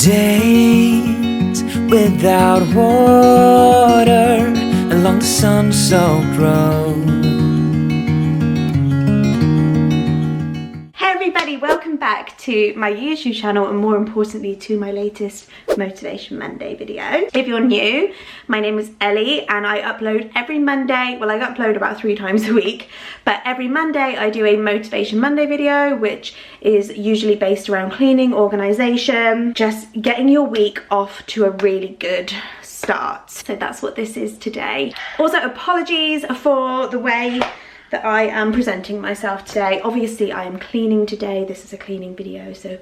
Days without water along the sun-soaked road. Hey everybody, welcome back to my YouTube channel and more importantly to my latest Motivation Monday video. If you're new, my name is Ellie and I upload every Monday. Well, I upload about 3 times a week, but every Monday I do a Motivation Monday video, which is usually based around cleaning, organisation, just getting your week off to a really good start. So that's what this is today. Also, apologies for the way that I am presenting myself today. Obviously I am cleaning today. This is a cleaning video, so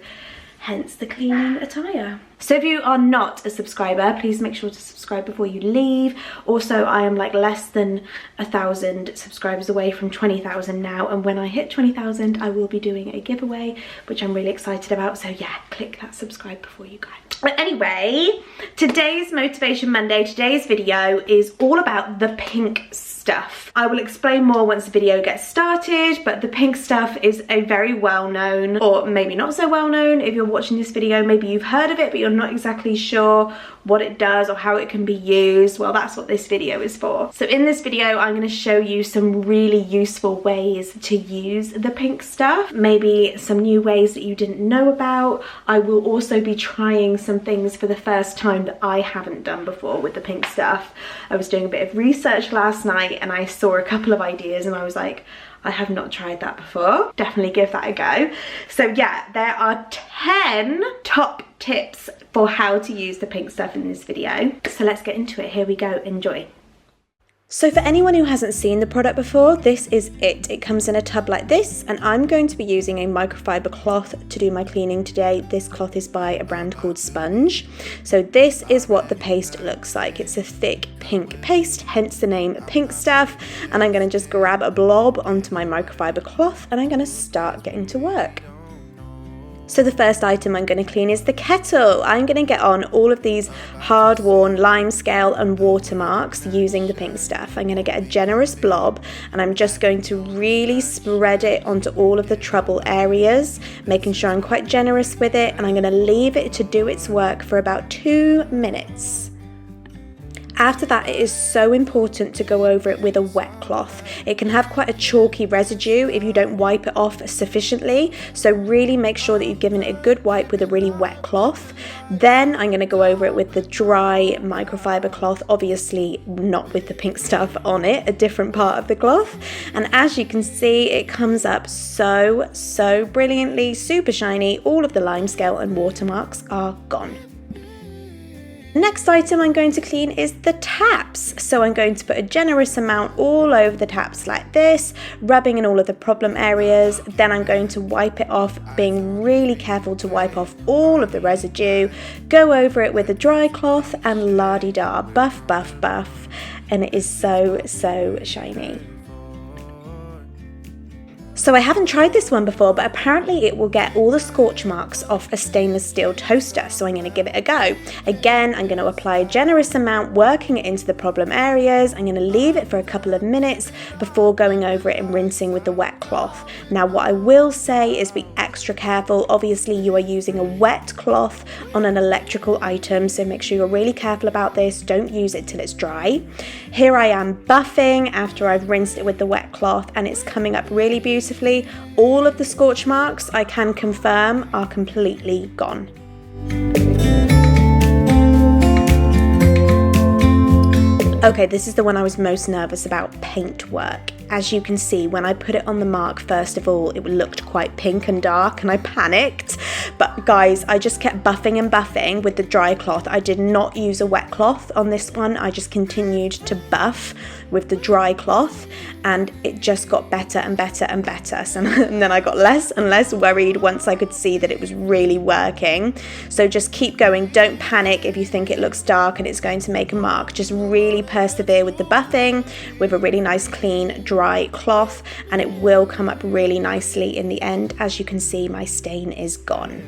hence the cleaning attire. So if you are not a subscriber, please make sure to subscribe before you leave. Also, I am like less than 1,000 subscribers away from 20,000 now, and when I hit 20,000 I will be doing a giveaway, which I'm really excited about. So yeah, click that subscribe before you go. But anyway, today's Motivation Monday, today's video is all about the pink stuff. I will explain more once the video gets started, but the pink stuff is a very well-known, or maybe not so well-known if you're watching this video. Maybe you've heard of it, but you're not exactly sure what it does or how it can be used. Well, that's what this video is for. So in this video, I'm going to show you some really useful ways to use the pink stuff. Maybe some new ways that you didn't know about. I will also be trying some things for the first time that I haven't done before with the pink stuff. I was doing a bit of research last night and I saw a couple of ideas and I was like, I have not tried that before. Definitely give that a go. So yeah, there are 10 top tips for how to use the pink stuff in this video. So let's get into it. Here we go. Enjoy. So for anyone who hasn't seen the product before, this is it. It comes in a tub like this, and I'm going to be using a microfiber cloth to do my cleaning today. This cloth is by a brand called Sponge. So this is what the paste looks like. It's a thick pink paste, hence the name pink stuff. And I'm going to just grab a blob onto my microfiber cloth and I'm going to start getting to work. So the first item I'm going to clean is the kettle. I'm going to get on all of these hard-worn lime scale and water marks using the pink stuff. I'm going to get a generous blob and I'm just going to really spread it onto all of the trouble areas, making sure I'm quite generous with it, and I'm going to leave it to do its work for about 2 minutes. After that, it is so important to go over it with a wet cloth. It can have quite a chalky residue if you don't wipe it off sufficiently, so really make sure that you've given it a good wipe with a really wet cloth. Then I'm going to go over it with the dry microfiber cloth, obviously not with the pink stuff on it, a different part of the cloth. And as you can see, it comes up so brilliantly, super shiny. All of the lime scale and watermarks are gone. Next item I'm going to clean is the taps. So I'm going to put a generous amount all over the taps like this, rubbing in all of the problem areas. Then I'm going to wipe it off, being really careful to wipe off all of the residue, go over it with a dry cloth and la-di-da, buff, and it is so shiny. So I haven't tried this one before, but apparently it will get all the scorch marks off a stainless steel toaster, so I'm going to give it a go. Again, I'm going to apply a generous amount, working it into the problem areas. I'm going to leave it for a couple of minutes before going over it and rinsing with the wet cloth. Now what I will say is be extra careful. Obviously you are using a wet cloth on an electrical item, so make sure you're really careful about this. Don't use it till it's dry. Here I am buffing after I've rinsed it with the wet cloth, and it's coming up really beautifully. All of the scorch marks, I can confirm, are completely gone. Okay, this is the one I was most nervous about, paint work. As you can see, when I put it on the mark, first of all, it looked quite pink and dark and I panicked. But guys, I just kept buffing and buffing with the dry cloth. I did not use a wet cloth on this one. I just continued to buff with the dry cloth and it just got better and better and better. So, and then I got less and less worried once I could see that it was really working. So just keep going. Don't panic if you think it looks dark and it's going to make a mark. Just really persevere with the buffing with a really nice clean dry cloth, and it will come up really nicely in the end. As you can see, my stain is gone.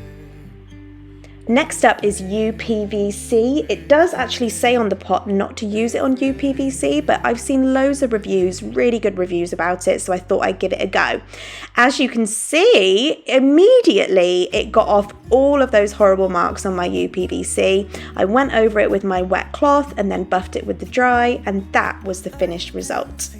Next up is UPVC. It does actually say on the pot not to use it on UPVC, but I've seen loads of reviews, really good reviews about it, so I thought I'd give it a go. As you can see, immediately it got off all of those horrible marks on my UPVC. I went over it with my wet cloth and then buffed it with the dry, and that was the finished result.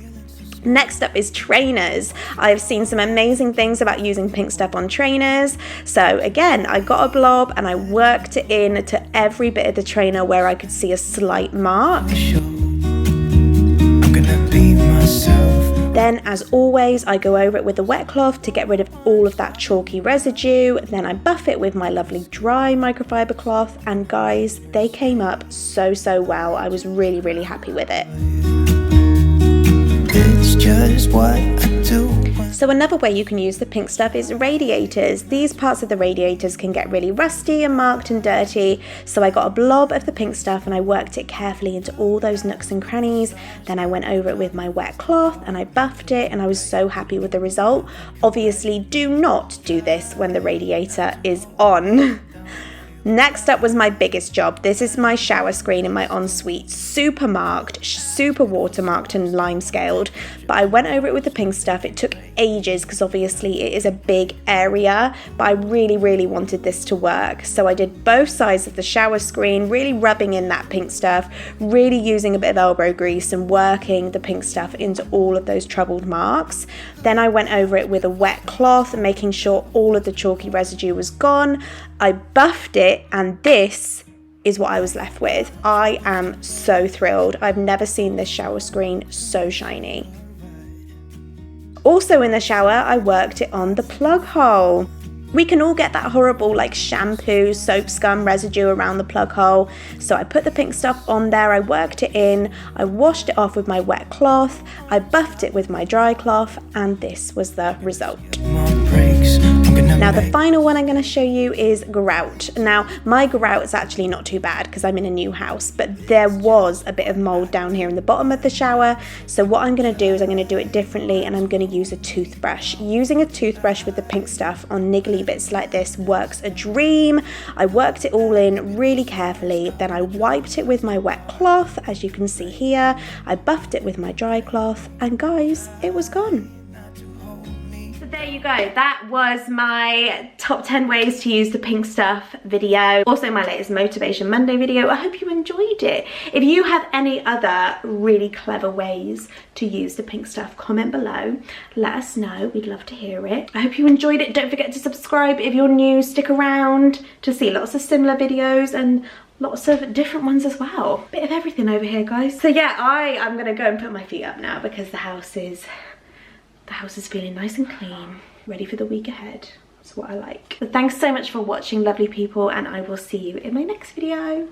Next up is trainers. I've seen some amazing things about using pink stuff on trainers. So again, I got a blob and I worked it in to every bit of the trainer where I could see a slight mark. Then, as always, I go over it with a wet cloth to get rid of all of that chalky residue. Then I buff it with my lovely dry microfiber cloth, and guys, they came up so well. I was really happy with it. It's just what I do. So another way you can use the pink stuff is radiators. These parts of the radiators can get really rusty and marked and dirty. So I got a blob of the pink stuff and I worked it carefully into all those nooks and crannies. Then I went over it with my wet cloth and I buffed it, and I was so happy with the result. Obviously, do not do this when the radiator is on. Next up was my biggest job. This is my shower screen in my ensuite. Super marked, super watermarked and lime scaled. But I went over it with the pink stuff. It took ages because obviously it is a big area, but I really wanted this to work. So I did both sides of the shower screen, really rubbing in that pink stuff, really using a bit of elbow grease and working the pink stuff into all of those troubled marks. Then I went over it with a wet cloth, making sure all of the chalky residue was gone. I buffed it, and this is what I was left with. I am so thrilled. I've never seen this shower screen so shiny. Also in the shower, I worked it on the plug hole. We can all get that horrible like shampoo, soap scum residue around the plug hole. So I put the pink stuff on there, I worked it in, I washed it off with my wet cloth, I buffed it with my dry cloth, and this was the result. Now the final one I'm going to show you is grout. Now my grout is actually not too bad because I'm in a new house, but there was a bit of mold down here in the bottom of the shower. So what I'm going to do is I'm going to do it differently, and I'm going to use a toothbrush. Using a toothbrush with the pink stuff on niggly bits like this works a dream. I worked it all in really carefully, then I wiped it with my wet cloth, as you can see here. I buffed it with my dry cloth, and guys, it was gone. There you go, that was my top 10 ways to use the pink stuff video, also my latest Motivation Monday video. I hope you enjoyed it. If you have any other really clever ways to use the pink stuff, comment below, let us know, we'd love to hear it. I hope you enjoyed it. Don't forget to subscribe if you're new, stick around to see lots of similar videos and lots of different ones as well. Bit of everything over here, guys. So yeah, I'm gonna go and put my feet up now because the house is feeling nice and clean, ready for the week ahead. That's what I like. But thanks so much for watching, lovely people, and I will see you in my next video.